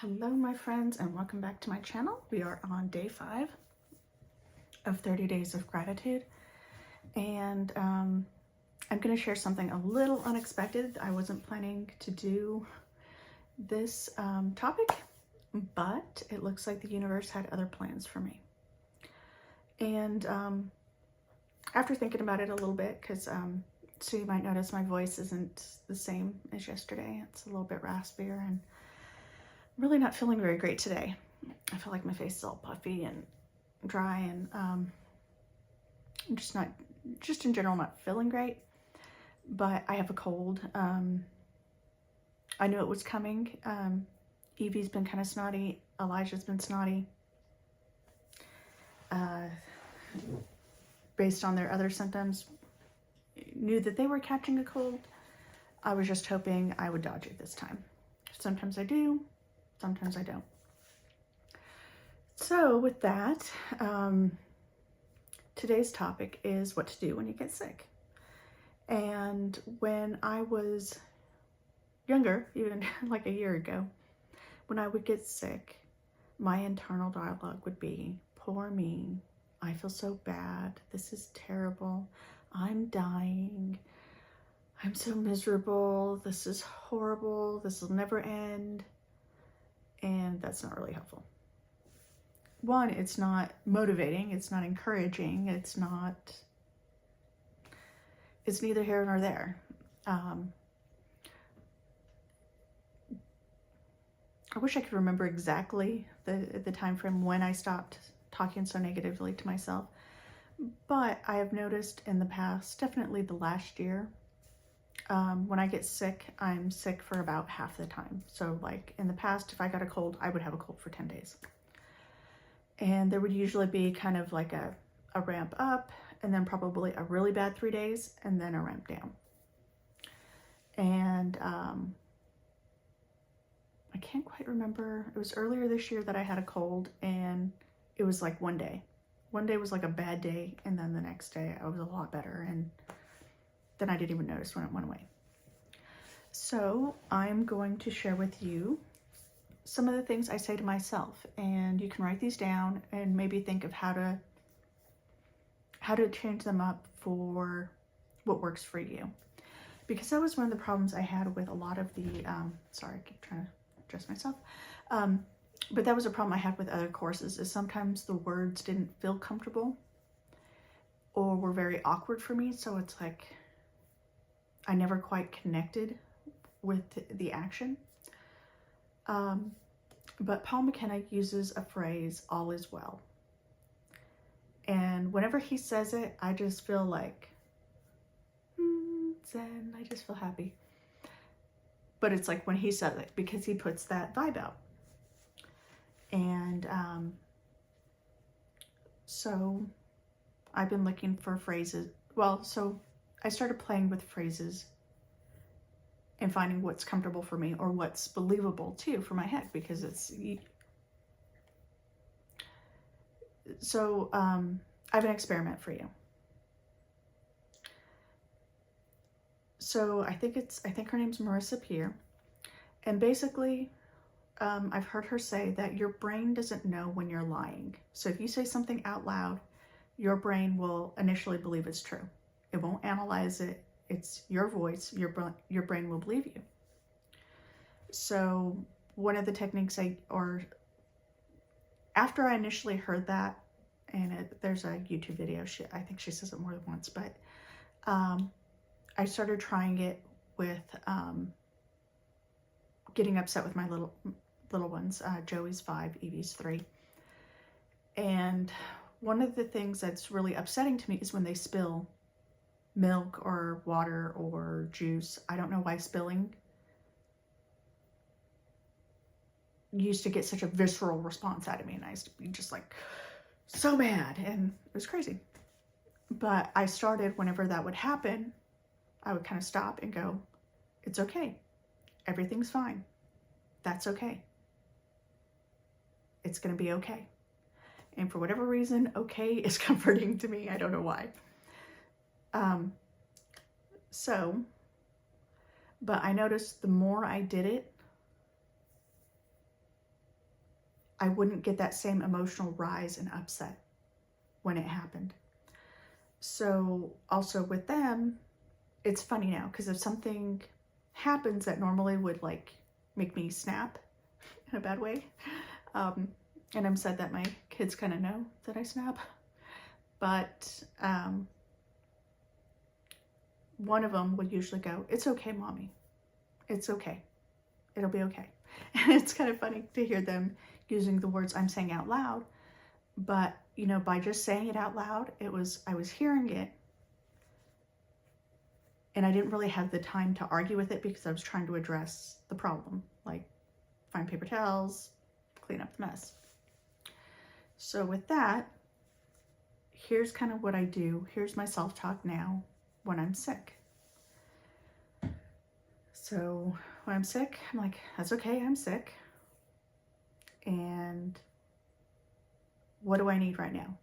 Hello my friends and welcome back to my channel. We are on day 5 of 30 days of gratitude, and I'm going to share something a little unexpected. I wasn't planning to do this topic, but it looks like the universe had other plans for me. And after thinking about it a little bit, because so you might notice my voice isn't the same as yesterday. It's a little bit raspier and really not feeling very great today. I feel like my face is all puffy and dry, and I'm just in general not feeling great, but I have a cold. I knew it was coming. Evie's been kind of snotty. Elijah's been snotty. Based on their other symptoms, knew that they were catching a cold. I was just hoping I would dodge it this time. Sometimes I do, sometimes I don't. So with that, today's topic is what to do when you get sick. And when I was younger, even like a year ago, when I would get sick, my internal dialogue would be, poor me, I feel so bad, this is terrible, I'm dying, I'm so miserable, this is horrible, this will never end. And that's not really helpful. One, it's not motivating, it's not encouraging, it's neither here nor there. I wish I could remember exactly the time frame when I stopped talking so negatively to myself, but I have noticed in the past, definitely the last year, when I get sick, I'm sick for about half the time. So like in the past, if I got a cold, I would have a cold for 10 days. And there would usually be kind of like a ramp up, and then probably a really bad 3 days, and then a ramp down. And I can't quite remember. It was earlier this year that I had a cold, and it was like one day. One day was like a bad day, and then the next day I was a lot better, and then I didn't even notice when it went away. So I'm going to share with you some of the things I say to myself, and you can write these down and maybe think of how to change them up for what works for you. Because that was one of the problems I had with a lot of the, sorry, I keep trying to adjust myself. But that was a problem I had with other courses, is sometimes the words didn't feel comfortable or were very awkward for me. So it's like, I never quite connected with the action. But Paul McKenna uses a phrase, all is well. And whenever he says it, I just feel like, zen, I just feel happy. But it's like when he says it, because he puts that vibe out. And so I've been looking for phrases. Well, so I started playing with phrases and finding what's comfortable for me, or what's believable too for my head, because it's, so I have an experiment for you. So I think her name's Marissa Peer, and basically I've heard her say that your brain doesn't know when you're lying. So if you say something out loud, your brain will initially believe it's true. It won't analyze it. It's your voice, your brain will believe you. So one of the techniques after I initially heard that, and there's a YouTube video, I think she says it more than once, but I started trying it with getting upset with my little ones. Joey's 5, Evie's 3. And one of the things that's really upsetting to me is when they spill milk or water or juice. I don't know why spilling used to get such a visceral response out of me, and I used to be just like so mad, and it was crazy. But I started, whenever that would happen, I would kind of stop and go, it's okay, everything's fine, that's okay, it's gonna be okay. And for whatever reason, okay is comforting to me. I don't know why. But I noticed the more I did it, I wouldn't get that same emotional rise and upset when it happened. So also with them, it's funny now, because if something happens that normally would like make me snap in a bad way, and I'm sad that my kids kind of know that I snap, but one of them would usually go, "It's okay, mommy. It's okay. It'll be okay." And it's kind of funny to hear them using the words I'm saying out loud. But, you know, by just saying it out loud, I was hearing it, and I didn't really have the time to argue with it because I was trying to address the problem, like find paper towels, clean up the mess. So with that, here's kind of what I do. Here's my self-talk now when I'm sick. So when I'm sick, I'm like, that's okay, I'm sick. And what do I need right now?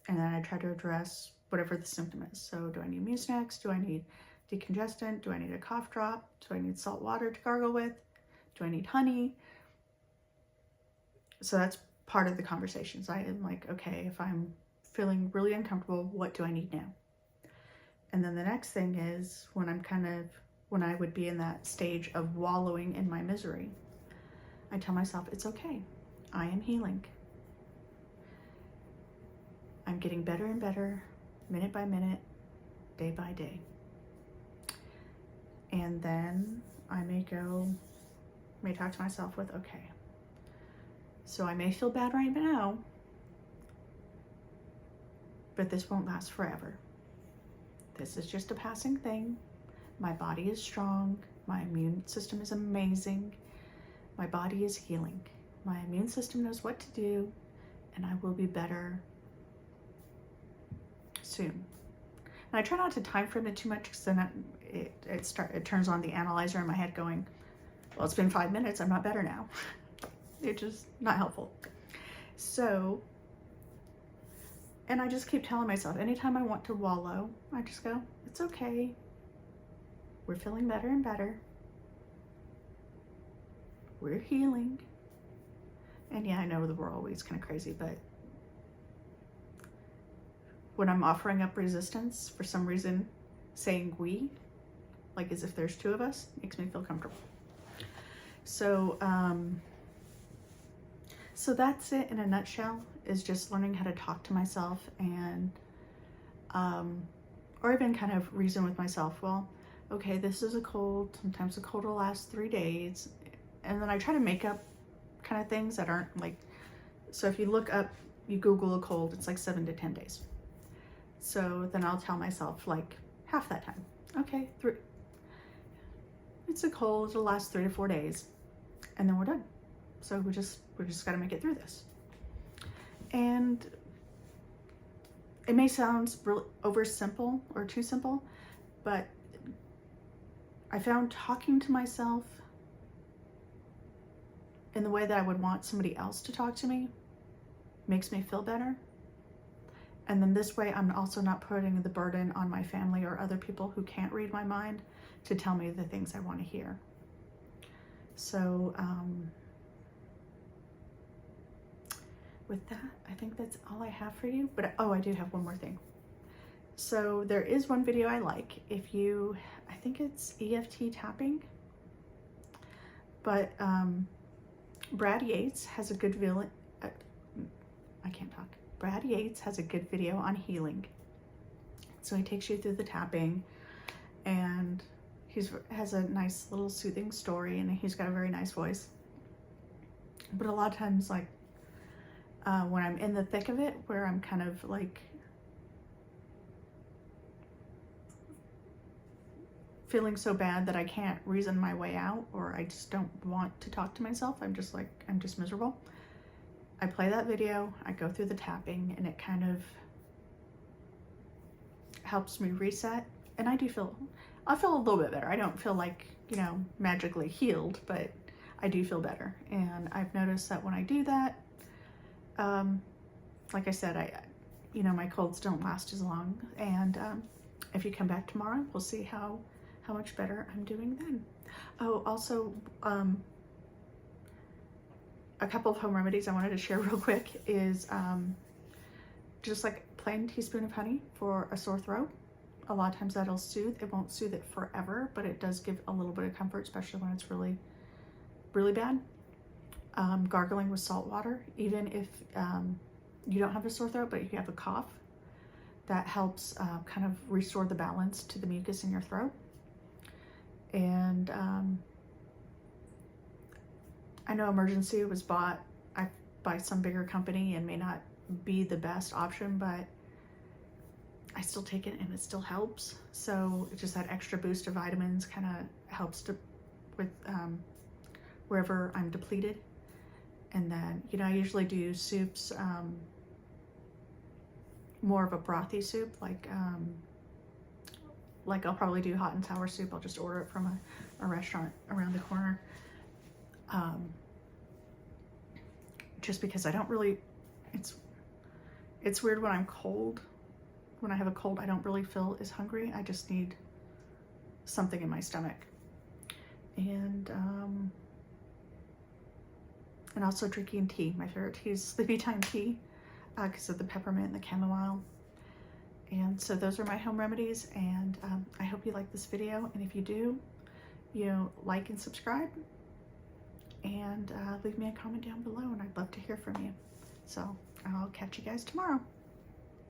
And then I try to address whatever the symptom is. So do I need Mucinex? Do I need decongestant? Do I need a cough drop? Do I need salt water to gargle with? Do I need honey? So that's part of the conversations. I am like, okay, if I'm feeling really uncomfortable, what do I need now? And then the next thing is when I would be in that stage of wallowing in my misery, I tell myself, it's okay. I am healing. I'm getting better and better, minute by minute, day by day. And then I may talk to myself with, okay, so I may feel bad right now, but this won't last forever. This is just a passing thing. My body is strong. My immune system is amazing. My body is healing. My immune system knows what to do, and I will be better soon. And I try not to time frame it too much, because then it turns on the analyzer in my head going, well, it's been 5 minutes, I'm not better now. It's just not helpful. So, and I just keep telling myself, anytime I want to wallow, I just go, it's okay. We're feeling better and better. We're healing. And yeah, I know the we're always kind of crazy, but when I'm offering up resistance, for some reason, saying we, like as if there's 2 of us, makes me feel comfortable. So, so that's it in a nutshell, is just learning how to talk to myself and, or even kind of reason with myself. Well, okay, this is a cold. Sometimes the cold will last 3 days. And then I try to make up kind of things that aren't like, so if you look up, you Google a cold, it's like 7 to 10 days. So then I'll tell myself like half that time. Okay, it's a cold, it'll last 3 to 4 days, and then we're done. So we just gotta make it through this. And it may sound really over simple or too simple, but I found talking to myself in the way that I would want somebody else to talk to me makes me feel better. And then this way, I'm also not putting the burden on my family or other people who can't read my mind to tell me the things I want to hear. So with that, I think that's all I have for you. But oh, I do have one more thing. So there is one video I like. I think it's EFT tapping. But Brad Yates has a good video. I can't talk. Brad Yates has a good video on healing. So he takes you through the tapping, and has a nice little soothing story, and he's got a very nice voice. But a lot of times, like when I'm in the thick of it, where I'm kind of like feeling so bad that I can't reason my way out, or I just don't want to talk to myself, I'm just miserable. I play that video, I go through the tapping, and it kind of helps me reset. And I feel a little bit better. I don't feel like, magically healed, but I do feel better. And I've noticed that when I do that, like I said, my colds don't last as long. And if you come back tomorrow, we'll see how much better I'm doing then. Oh, also, a couple of home remedies I wanted to share real quick is just like plain teaspoon of honey for a sore throat. A lot of times that'll soothe. It won't soothe it forever, but it does give a little bit of comfort, especially when it's really, really bad. Gargling with salt water, even if you don't have a sore throat, but you have a cough, that helps kind of restore the balance to the mucus in your throat. And I know Emergency was bought by some bigger company and may not be the best option, but I still take it and it still helps. So it's just that extra boost of vitamins kind of helps with wherever I'm depleted. And then, you know, I usually do soups, more of a brothy soup, like I'll probably do hot and sour soup. I'll just order it from a restaurant around the corner. Just because I don't really, it's weird when I'm cold. When I have a cold, I don't really feel as hungry. I just need something in my stomach. And also drinking tea. My favorite tea is sleepy time tea because of the peppermint and the chamomile. And so those are my home remedies, and I hope you like this video. And if you do, you know, like and subscribe, and leave me a comment down below, and I'd love to hear from you. So I'll catch you guys tomorrow.